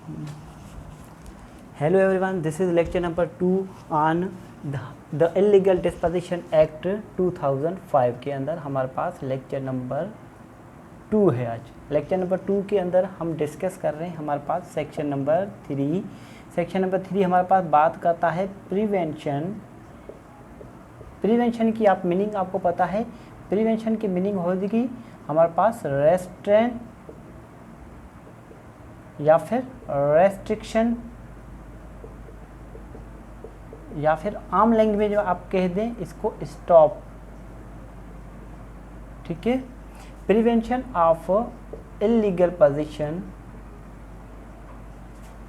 Hello everyone, this is lecture number 2 on the illegal disposition act 2005 के अंदर हमारे पास lecture number 2 है। आज लेक्चर नंबर 2 के अंदर हम डिस्कस कर रहे हैं हमारे पास सेक्शन नंबर 3। सेक्शन नंबर 3 हमारे पास बात करता है प्रिवेंशन की। आप मीनिंग आपको पता है, प्रिवेंशन की मीनिंग होगी हमारे पास रेस्ट्रेंट या फिर रेस्ट्रिक्शन, या फिर आम लैंग्वेज में आप कह दें इसको स्टॉप। ठीक है, prevention of illegal position,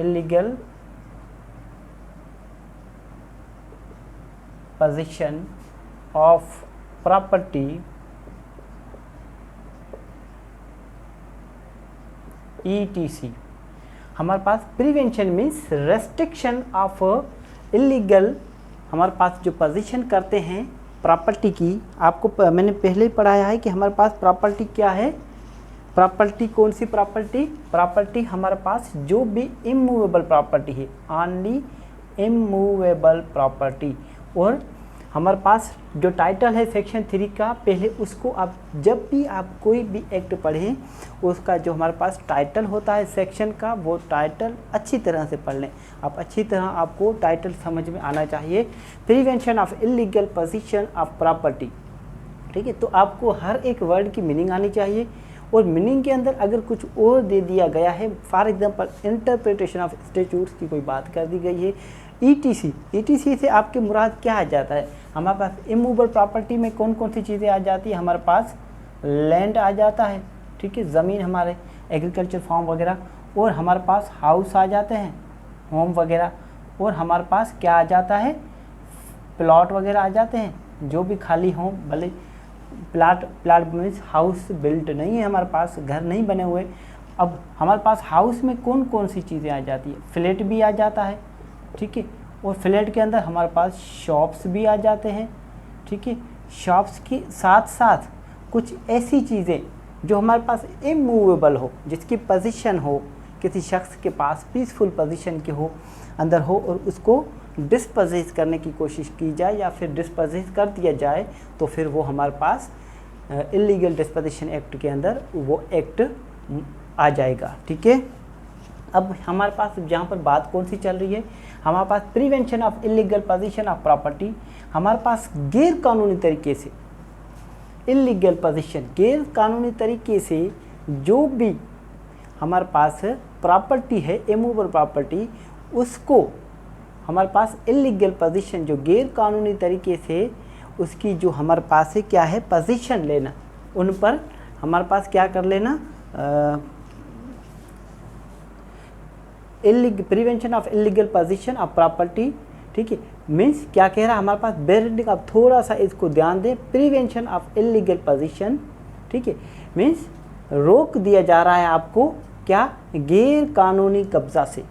illegal position of property ETC। हमारे पास prevention means restriction of illegal, हमारे पास जो पोजीशन करते हैं प्रॉपर्टी की। आपको मैंने पहले ही पढ़ाया है कि हमारे पास प्रॉपर्टी क्या है। प्रॉपर्टी कौन सी प्रॉपर्टी हमारे पास जो भी इमूवेबल प्रॉपर्टी है, ओनली इमूवेबल प्रॉपर्टी। और हमारे पास जो टाइटल है सेक्शन 3 का, पहले उसको आप जब भी आप कोई भी एक्ट पढ़ें उसका जो हमारे पास टाइटल होता है सेक्शन का, वो टाइटल अच्छी तरह से पढ़ लें। आप अच्छी तरह आपको टाइटल समझ में आना चाहिए। Prevention of illegal position of property. ठीक है, तो आपको हर एक वर्ड की मीनिंग आनी चाहिए, और मीनिंग के अंदर अगर कुछ और दे दिया गया है, for example interpretation of statutes की कोई बात कर दी गई है, ETC से आपके मुराद क्या आ जाता है। हमारे पास इमूवेबल प्रॉपर्टी में कौन कौन सी चीज़ें आ जाती है, हमारे पास लैंड आ जाता है, ठीक है, ज़मीन, हमारे एग्रीकल्चर फार्म वगैरह, और हमारे पास हाउस आ जाते हैं, होम वगैरह, और हमारे पास क्या आ जाता है, प्लॉट वगैरह आ जाते हैं, जो भी खाली हों, भले प्लाट मीन्स हाउस बिल्ट नहीं है, हमारे पास घर नहीं बने हुए। अब हमारे पास हाउस में कौन कौन सी चीज़ें आ जाती है, फ्लैट भी आ जाता है, ठीक है, और फ्लैट के अंदर हमारे पास शॉप्स भी आ जाते हैं। ठीक है, शॉप्स के साथ साथ कुछ ऐसी चीज़ें जो हमारे पास इमूवेबल हो, जिसकी पोजीशन हो, किसी शख्स के पास पीसफुल पोजीशन की हो, अंदर हो, और उसको डिस्पोजेस करने की कोशिश की जाए या फिर डिस्पोजेस कर दिया जाए, तो फिर वो हमारे पास इलीगल डिस्पोजिशन एक्ट के अंदर वो एक्ट आ जाएगा। ठीक है, अब हमारे पास जहाँ पर बात कौन सी चल रही है, हमारे पास prevention of illegal position of property. हमारे पास गैर कानूनी तरीके से इलीगल पोजीशन, गैर कानूनी तरीके से जो भी हमारे पास प्रॉपर्टी है, इमूवेबल प्रॉपर्टी, उसको हमारे पास इलीगल पोजीशन, जो गैर कानूनी तरीके से उसकी जो हमारे पास है क्या है, पोजीशन लेना, उन पर हमारे पास क्या कर लेना, prevention of illegal position of property. ठीक है, मीन्स क्या कह रहा है हमारे पास, बेरिंग, आप थोड़ा सा इसको ध्यान दें, प्रिवेंशन ऑफ इलीगल पोजीशन। ठीक है, मीन्स रोक दिया जा रहा है आपको क्या, गैर कानूनी कब्जा से,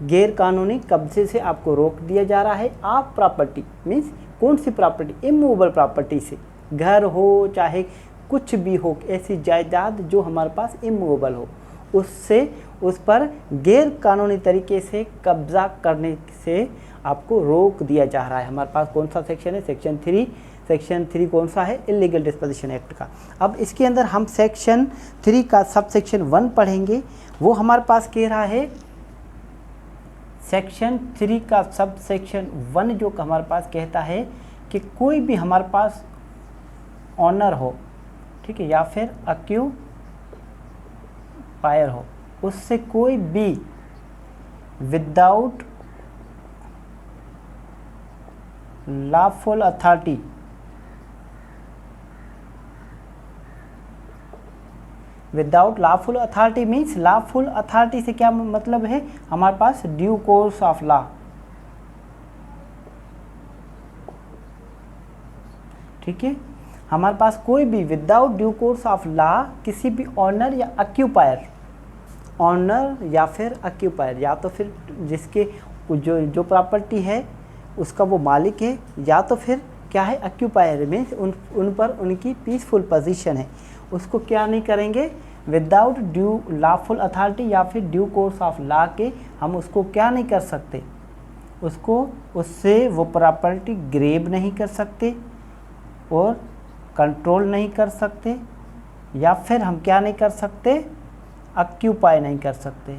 गैर कानूनी कब्जे से आपको रोक दिया जा रहा है। आप प्रॉपर्टी मीन्स कौन सी प्रॉपर्टी, इमूवेबल प्रॉपर्टी से, घर हो चाहे कुछ भी हो, ऐसी जायदाद जो हमारे पास इमूवेबल हो, उससे उस पर गैर कानूनी तरीके से कब्जा करने से आपको रोक दिया जा रहा है। हमारे पास कौन सा सेक्शन है, सेक्शन 3। सेक्शन 3 कौन सा है, इलीगल डिस्पोजिशन एक्ट का। अब इसके अंदर हम सेक्शन 3 का सब सेक्शन 1 पढ़ेंगे। वो हमारे पास कह रहा है, सेक्शन 3 का सब सेक्शन 1 जो हमारे पास कहता है कि कोई भी हमारे पास ऑनर हो, ठीक है, या फिर अक्यूपायर हो, उससे कोई भी without lawful authority, without lawful authority means, lawful authority से क्या मतलब है, हमारे पास ड्यू कोर्स ऑफ लॉ। ठीक है, हमारे पास कोई भी without due course of law किसी भी ऑनर या अक्यूपायर, ऑनर या फिर अक्यूपायर, या तो फिर जिसके जो प्रॉपर्टी है उसका वो मालिक है, या तो फिर क्या है, अक्यूपायर में उन पर उनकी पीसफुल पोजीशन है, उसको क्या नहीं करेंगे, विदाउट ड्यू लॉफुल अथॉरिटी या फिर ड्यू कोर्स ऑफ लॉ के हम उसको क्या नहीं कर सकते, उसको उससे वो प्रॉपर्टी ग्रेब नहीं कर सकते और कंट्रोल नहीं कर सकते, या फिर हम क्या नहीं कर सकते, ऑक्यूपाई नहीं कर सकते।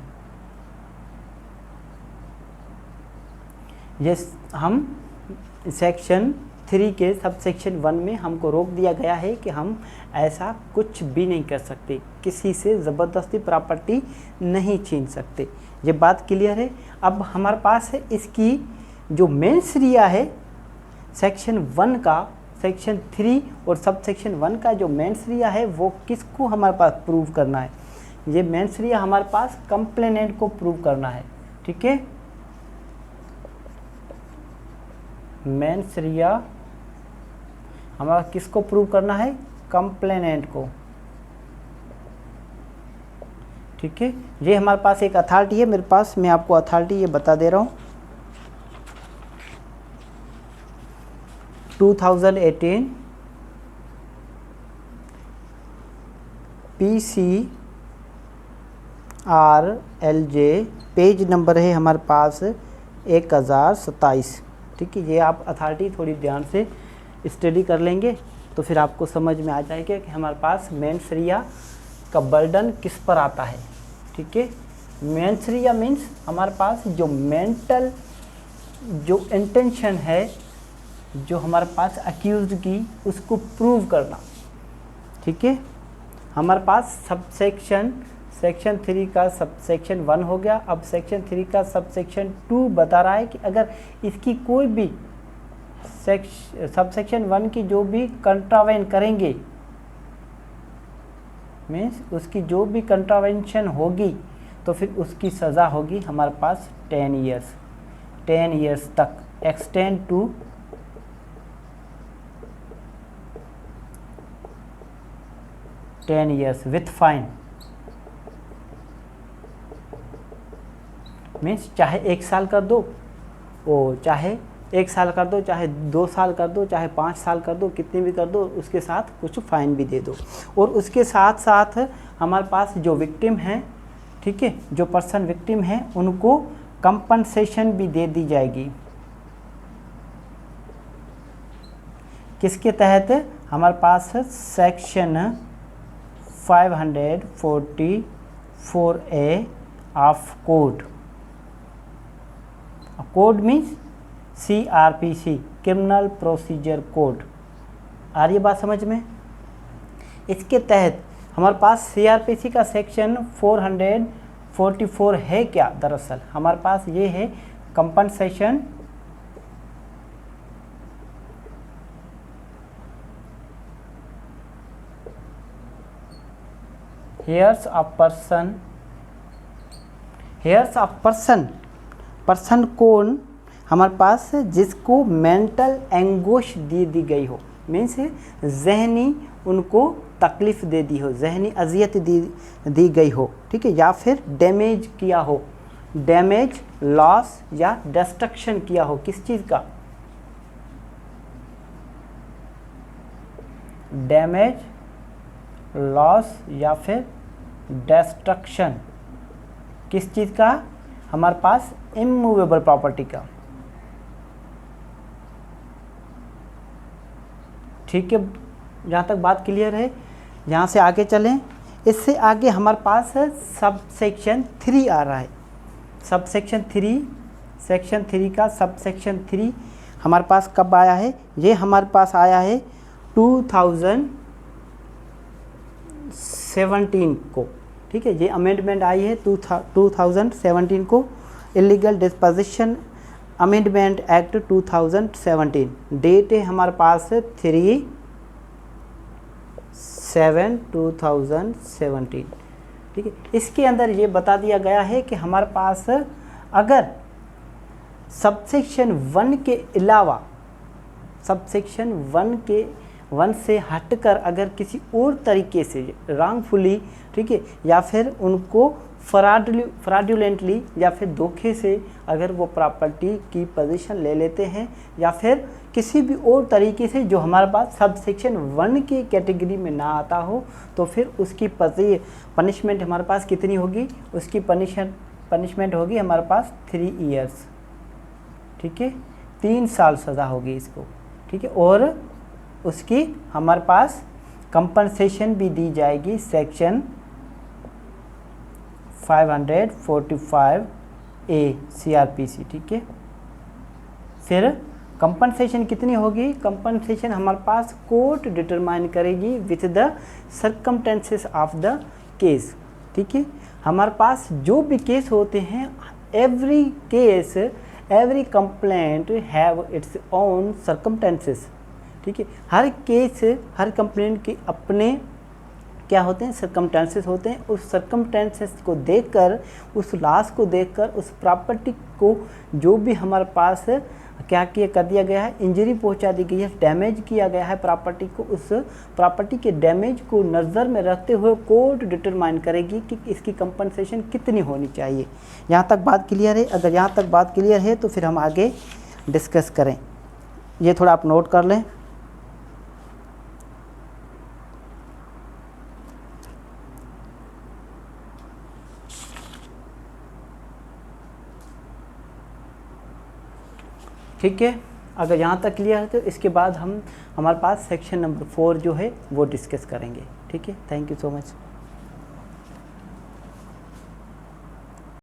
ये हम सेक्शन 3 के सब सेक्शन 1 में हमको रोक दिया गया है कि हम ऐसा कुछ भी नहीं कर सकते, किसी से ज़बरदस्ती प्रॉपर्टी नहीं छीन सकते। ये बात क्लियर है। अब हमारे पास है इसकी जो मेंस रिया है सेक्शन 1 का, सेक्शन 3 और सब सेक्शन 1 का जो मेंस रिया है वो किसको हमारे पास प्रूव करना है। ये मेंस रिया हमारे पास कंप्लेनेंट को प्रूव करना है। ठीक है, मेंस रिया हमारा किसको प्रूव करना है, कंप्लेनेंट को। ठीक है, ये हमारे पास एक अथॉरिटी है मेरे पास, मैं आपको अथॉरिटी ये बता दे रहा हूँ। 2018 PCRLJ पेज नंबर है हमारे पास 1027। ठीक है, ये आप अथॉरिटी थोड़ी ध्यान से स्टडी कर लेंगे तो फिर आपको समझ में आ जाएगा कि हमारे पास मेंस रिया का बर्डन किस पर आता है। ठीक है, मेंस रिया मीन्स हमारे पास जो मेंटल जो इंटेंशन है जो हमारे पास अक्यूज्ड की उसको प्रूव करना। ठीक है, हमारे पास सेक्शन 3 का सब सेक्शन 1 हो गया। अब सेक्शन 3 का सब सेक्शन 2 बता रहा है कि अगर इसकी कोई भी सब सेक्शन 1 की जो भी कंट्रावेन करेंगे, मीन्स उसकी जो भी कंट्रावेंशन होगी तो फिर उसकी सज़ा होगी हमारे पास 10 ईयर्स तक extend to 10 years with fine. Means चाहे 1 साल कर दो, ओ चाहे 1 साल कर दो, चाहे 2 साल कर दो, चाहे 5 साल कर दो, कितने भी कर दो, उसके साथ कुछ फाइन भी दे दो। और उसके साथ साथ हमारे पास जो विक्टिम हैं, ठीक है, जो पर्सन विक्टिम हैं उनको कंपनसेशन भी दे दी जाएगी। किसके तहत, हमारे पास section 544A of code means CRPC criminal procedure code. आ रही है बात समझ में। इसके तहत हमारे पास CRPC का सेक्शन 444 है क्या, दरअसल हमारे पास ये है कंपनसेशन हेयर्स ऑफ पर्सन कौन, हमारे पास जिसको मेंटल एंगोश दी गई हो, मीन्स जहनी उनको तकलीफ़ दे दी हो, जहनी अजियत दी गई हो। ठीक है, या फिर डैमेज किया हो, डैमेज लॉस या डिस्ट्रक्शन किया हो, किस चीज़ का, डैमेज लॉस या फिर डिस्ट्रक्शन किस चीज़ का, हमारे पास इमूवेबल प्रॉपर्टी का। ठीक है, जहाँ तक बात क्लियर है, यहाँ से आगे चलें। इससे आगे हमारे पास सब सेक्शन 3 आ रहा है। सब सेक्शन 3, सेक्शन 3 का सब सेक्शन 3 हमारे पास कब आया है, ये हमारे पास आया है 2017 को। ठीक है, ये अमेंडमेंट आई है 2017 को, illegal disposition amendment act 2017। Date है हमारे पास 3/7/2017। ठीक है, इसके अंदर ये बता दिया गया है कि हमारे पास अगर सबसेक्शन 1 के अलावा, सबसेक्शन 1 से हटकर अगर किसी और तरीके से रॉन्गफुली, ठीक है, या फिर उनको फ्रॉडुलेंटली या फिर धोखे से अगर वो प्रॉपर्टी की पोजीशन ले लेते हैं या फिर किसी भी और तरीके से जो हमारे पास सब सेक्शन 1 की कैटेगरी में ना आता हो, तो फिर उसकी पनिशमेंट हमारे पास कितनी होगी, उसकी पनिशमेंट होगी हमारे पास 3 ईयर्स, ठीक है, 3 साल सज़ा होगी इसको, ठीक है। और उसकी हमारे पास कंपनसेशन भी दी जाएगी सेक्शन 545A CRPC, ठीक है। फिर कंपनसेशन कितनी होगी, कंपनसेशन हमारे पास कोर्ट डिटरमाइन करेगी with the circumstances of the case, ठीक है। हमारे पास जो भी केस होते हैं, every case every complaint have its own circumstances, ठीक है। हर केस हर कंप्लेंट के अपने क्या होते हैं, सर्कमटेंसेस होते हैं। उस सर्कमटेंसेस को देखकर, उस लॉस को देखकर, उस प्रॉपर्टी को जो भी हमारे पास क्या किया कर दिया गया है, इंजरी पहुंचा दी गई है, डैमेज किया गया है प्रॉपर्टी को, उस प्रॉपर्टी के डैमेज को नज़र में रखते हुए कोर्ट डिटरमाइन करेगी कि इसकी कंपनसेशन कितनी होनी चाहिए। यहाँ तक बात क्लियर है? अगर यहाँ तक बात क्लियर है तो फिर हम आगे डिस्कस करें। ये थोड़ा आप नोट कर लें। ठीक है, अगर यहाँ तक क्लियर है तो इसके बाद हम हमारे पास सेक्शन नंबर 4 जो है वो डिस्कस करेंगे, ठीक है। Thank you so much.